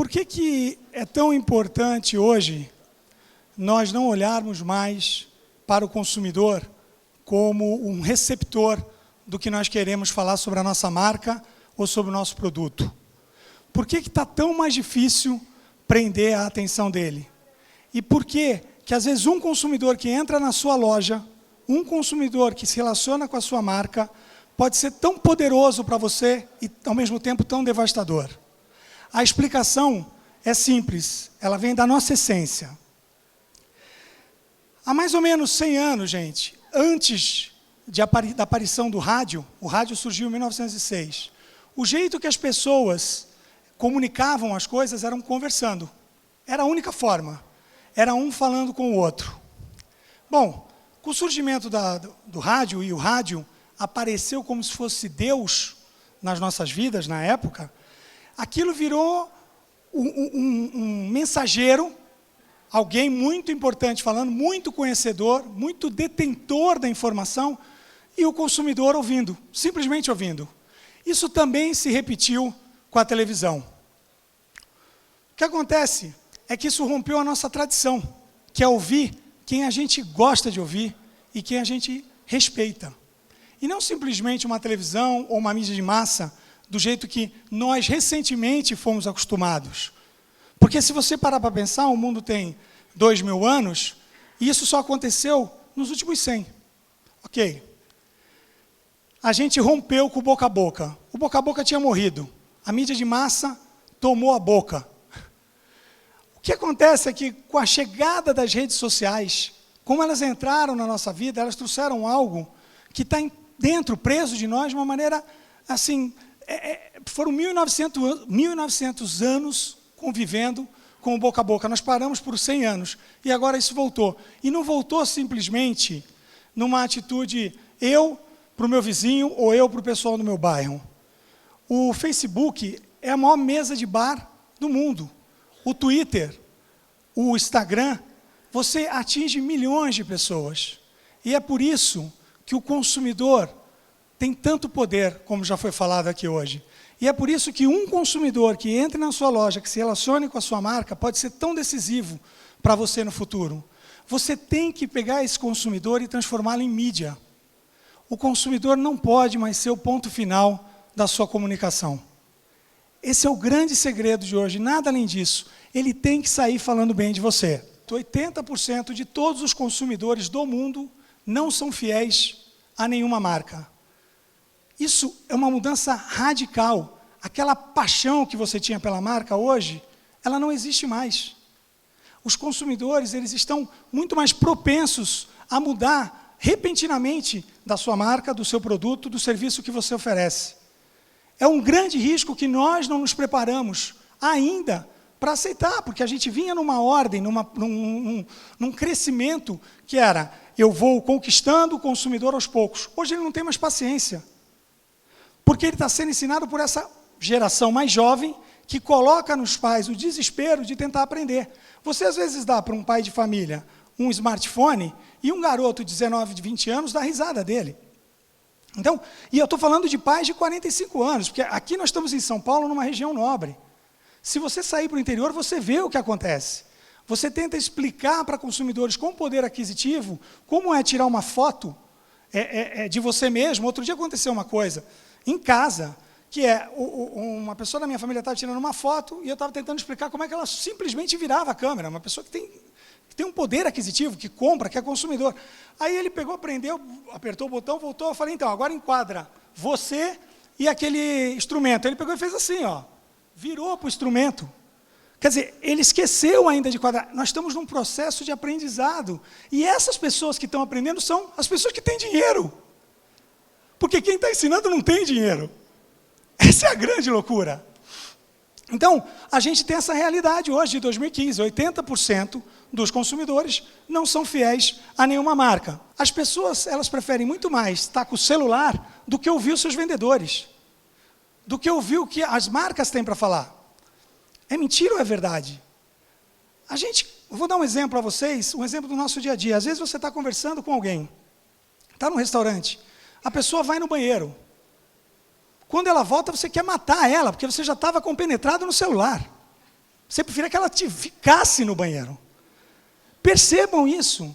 Por que é tão importante hoje nós não olharmos mais para o consumidor como um receptor do que nós queremos falar sobre a nossa marca ou sobre o nosso produto? Por que está tão mais difícil prender a atenção dele? E por que às vezes um consumidor que entra na sua loja, um consumidor que se relaciona com a sua marca, pode ser tão poderoso para você e, ao mesmo tempo, tão devastador? A explicação é simples, ela vem da nossa essência. Há mais ou menos 100 anos, gente, antes da aparição do rádio, o rádio surgiu em 1906, o jeito que as pessoas comunicavam as coisas eram conversando. Era a única forma. Era um falando com o outro. Bom, com o surgimento do rádio, e o rádio apareceu como se fosse Deus nas nossas vidas, na época, aquilo virou um mensageiro, alguém muito importante falando, muito conhecedor, muito detentor da informação, e o consumidor ouvindo, simplesmente ouvindo. Isso também se repetiu com a televisão. O que acontece é que isso rompeu a nossa tradição, que é ouvir quem a gente gosta de ouvir e quem a gente respeita. E não simplesmente uma televisão ou uma mídia de massa, do jeito que nós recentemente fomos acostumados. Porque se você parar para pensar, o mundo tem 2000 anos, e isso só aconteceu nos últimos 100. Ok. A gente rompeu com o boca a boca. O boca a boca tinha morrido. A mídia de massa tomou a boca. O que acontece é que, com a chegada das redes sociais, como elas entraram na nossa vida, elas trouxeram algo que está dentro, preso de nós, de uma maneira, assim, foram 1900 anos convivendo com o boca a boca. Nós paramos por 100 anos, e agora isso voltou. E não voltou simplesmente numa atitude, eu para o meu vizinho, ou eu para o pessoal do meu bairro. O Facebook é a maior mesa de bar do mundo. O Twitter, o Instagram, você atinge milhões de pessoas. E é por isso que o consumidor tem tanto poder, como já foi falado aqui hoje. E é por isso que um consumidor que entre na sua loja, que se relacione com a sua marca, pode ser tão decisivo para você no futuro. Você tem que pegar esse consumidor e transformá-lo em mídia. O consumidor não pode mais ser o ponto final da sua comunicação. Esse é o grande segredo de hoje, nada além disso. Ele tem que sair falando bem de você. 80% de todos os consumidores do mundo não são fiéis a nenhuma marca. Isso é uma mudança radical. Aquela paixão que você tinha pela marca hoje, ela não existe mais. Os consumidores, eles estão muito mais propensos a mudar repentinamente da sua marca, do seu produto, do serviço que você oferece. É um grande risco que nós não nos preparamos ainda para aceitar, porque a gente vinha numa ordem, num crescimento que era, eu vou conquistando o consumidor aos poucos. Hoje ele não tem mais paciência, porque ele está sendo ensinado por essa geração mais jovem, que coloca nos pais o desespero de tentar aprender. Você às vezes dá para um pai de família um smartphone, e um garoto de 19, de 20 anos dá risada dele. Então, e eu estou falando de pais de 45 anos, porque aqui nós estamos em São Paulo, numa região nobre. Se você sair para o interior, você vê o que acontece. Você tenta explicar para consumidores com poder aquisitivo como é tirar uma foto de você mesmo. Outro dia aconteceu uma coisa, em casa, que uma pessoa da minha família estava tirando uma foto, e eu estava tentando explicar como é que ela simplesmente virava a câmera. Uma pessoa que tem um poder aquisitivo, que compra, que é consumidor. Aí ele pegou, prendeu, apertou o botão, voltou, eu falei, então, agora enquadra você e aquele instrumento. Ele pegou e fez assim, ó, virou para o instrumento. Quer dizer, ele esqueceu ainda de quadrar. Nós estamos num processo de aprendizado. E essas pessoas que estão aprendendo são as pessoas que têm dinheiro. Porque quem está ensinando não tem dinheiro. Essa é a grande loucura. Então, a gente tem essa realidade hoje, de 2015, 80% dos consumidores não são fiéis a nenhuma marca. As pessoas, elas preferem muito mais estar com o celular do que ouvir os seus vendedores, do que ouvir o que as marcas têm para falar. É mentira ou é verdade? Eu vou dar um exemplo para vocês, um exemplo do nosso dia a dia. Às vezes você está conversando com alguém, está num restaurante, a pessoa vai no banheiro. Quando ela volta, você quer matar ela, porque você já estava compenetrado no celular. Você preferia que ela ficasse no banheiro. Percebam isso.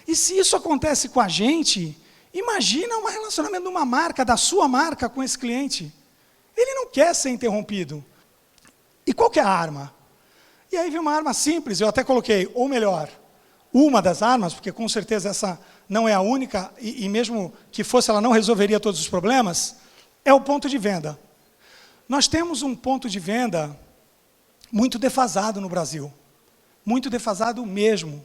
E se isso acontece com a gente, imagina um relacionamento de uma marca, da sua marca com esse cliente. Ele não quer ser interrompido. E qual que é a arma? E aí vem uma arma simples, eu até coloquei, ou melhor, uma das armas, porque com certeza essa não é a única, e mesmo que fosse, ela não resolveria todos os problemas, é o ponto de venda. Nós temos um ponto de venda muito defasado no Brasil. Muito defasado mesmo.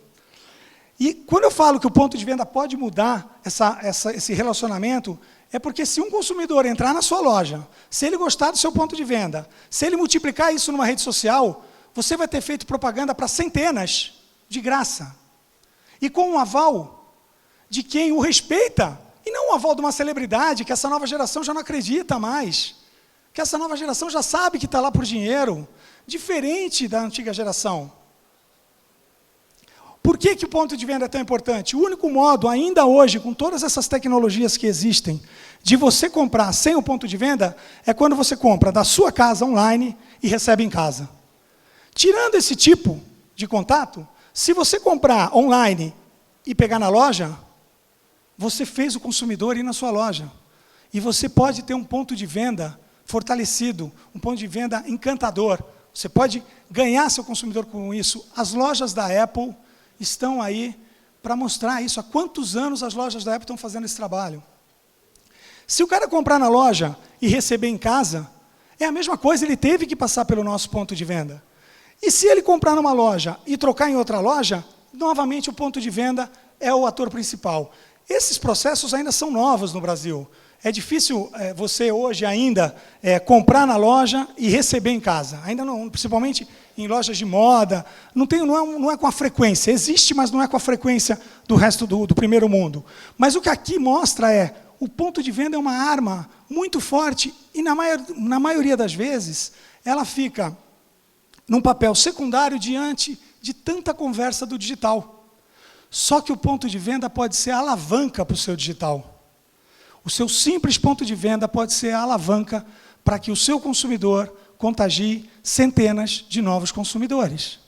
E quando eu falo que o ponto de venda pode mudar esse relacionamento, é porque se um consumidor entrar na sua loja, se ele gostar do seu ponto de venda, se ele multiplicar isso numa rede social, você vai ter feito propaganda para centenas, de graça. E com um aval de quem o respeita, e não um aval de uma celebridade, que essa nova geração já não acredita mais, que essa nova geração já sabe que está lá por dinheiro, diferente da antiga geração. Por que o ponto de venda é tão importante? O único modo, ainda hoje, com todas essas tecnologias que existem, de você comprar sem o ponto de venda, é quando você compra da sua casa online e recebe em casa. Tirando esse tipo de contato, se você comprar online e pegar na loja, você fez o consumidor ir na sua loja. E você pode ter um ponto de venda fortalecido, um ponto de venda encantador. Você pode ganhar seu consumidor com isso. As lojas da Apple estão aí para mostrar isso. Há quantos anos as lojas da Apple estão fazendo esse trabalho? Se o cara comprar na loja e receber em casa, é a mesma coisa, ele teve que passar pelo nosso ponto de venda. E se ele comprar numa loja e trocar em outra loja, novamente o ponto de venda é o ator principal. Esses processos ainda são novos no Brasil. É difícil você hoje ainda comprar na loja e receber em casa. Ainda não, principalmente em lojas de moda. Não é com a frequência. Existe, mas não é com a frequência do resto do primeiro mundo. Mas o que aqui mostra é, o ponto de venda é uma arma muito forte e, na maioria das vezes, ela fica num papel secundário diante de tanta conversa do digital. Só que o ponto de venda pode ser a alavanca para o seu digital. O seu simples ponto de venda pode ser a alavanca para que o seu consumidor contagie centenas de novos consumidores.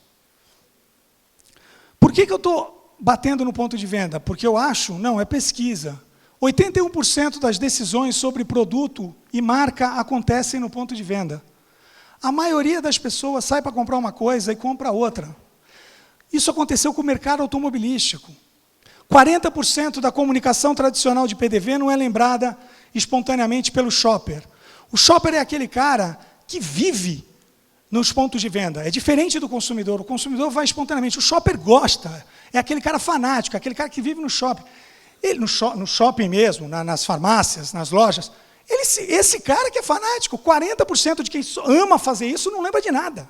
Por que eu estou batendo no ponto de venda? Porque eu acho, não, é pesquisa. 81% das decisões sobre produto e marca acontecem no ponto de venda. A maioria das pessoas sai para comprar uma coisa e compra outra. Isso aconteceu com o mercado automobilístico. 40% da comunicação tradicional de PDV não é lembrada espontaneamente pelo shopper. O shopper é aquele cara que vive nos pontos de venda. É diferente do consumidor. O consumidor vai espontaneamente. O shopper gosta. É aquele cara fanático, é aquele cara que vive no shopping. Ele, no shopping mesmo, nas farmácias, nas lojas. Esse cara que é fanático, 40% de quem ama fazer isso não lembra de nada.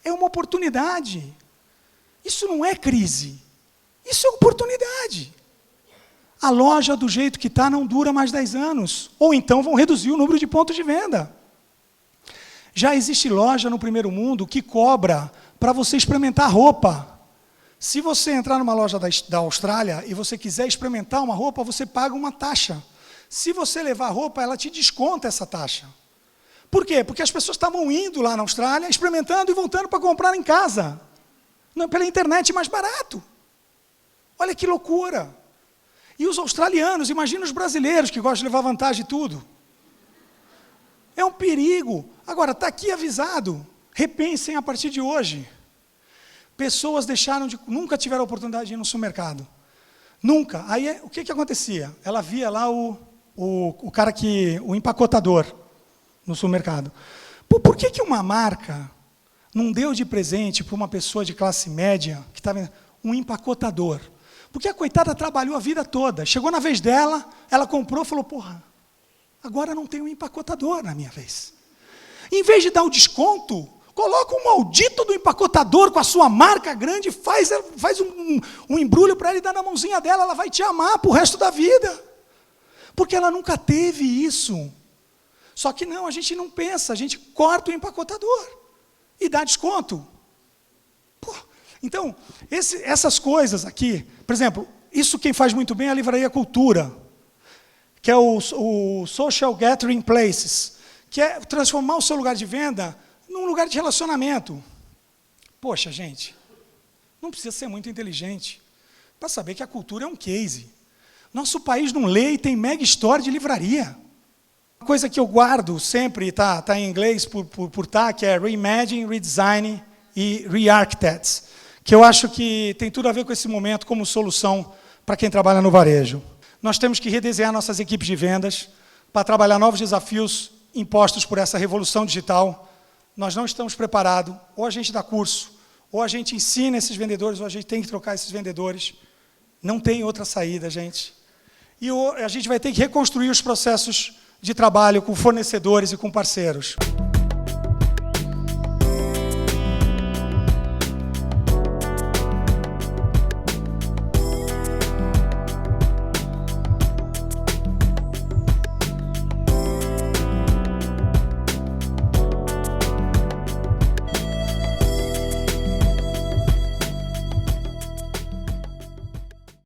É uma oportunidade. Isso não é crise. Isso é oportunidade. A loja, do jeito que está, não dura mais 10 anos. Ou então vão reduzir o número de pontos de venda. Já existe loja no primeiro mundo que cobra para você experimentar roupa. Se você entrar numa loja da Austrália e você quiser experimentar uma roupa, você paga uma taxa. Se você levar roupa, ela te desconta essa taxa. Por quê? Porque as pessoas estavam indo lá na Austrália, experimentando e voltando para comprar em casa. Não, pela internet mais barato. Olha que loucura. E os australianos, imagina os brasileiros que gostam de levar vantagem de tudo. É um perigo. Agora, está aqui avisado. Repensem a partir de hoje. Pessoas nunca tiveram a oportunidade de ir no supermercado. Nunca. Aí, o que acontecia? Ela via lá o cara o empacotador no supermercado. Por que uma marca não deu de presente para uma pessoa de classe média, que estava um empacotador? Porque a coitada trabalhou a vida toda. Chegou na vez dela, ela comprou e falou, porra, agora não tem um empacotador na minha vez. Em vez de dar o desconto, coloca um maldito do empacotador com a sua marca grande, faz um embrulho para ele dar na mãozinha dela, ela vai te amar para o resto da vida. Porque ela nunca teve isso. Só que não, a gente não pensa, a gente corta o empacotador e dá desconto. Pô, então, essas coisas aqui, por exemplo, isso quem faz muito bem é a Livraria Cultura, que é o Social Gathering Places, que é transformar o seu lugar de venda num lugar de relacionamento. Poxa, gente, não precisa ser muito inteligente para saber que a cultura é um case. Nosso país não lê e tem mega história de livraria. Uma coisa que eu guardo sempre, tá em inglês que é Reimagine, Redesign e Re-Architects, que eu acho que tem tudo a ver com esse momento como solução para quem trabalha no varejo. Nós temos que redesenhar nossas equipes de vendas para trabalhar novos desafios impostos por essa revolução digital. Nós não estamos preparados, ou a gente dá curso, ou a gente ensina esses vendedores, ou a gente tem que trocar esses vendedores. Não tem outra saída, gente. E a gente vai ter que reconstruir os processos de trabalho com fornecedores e com parceiros.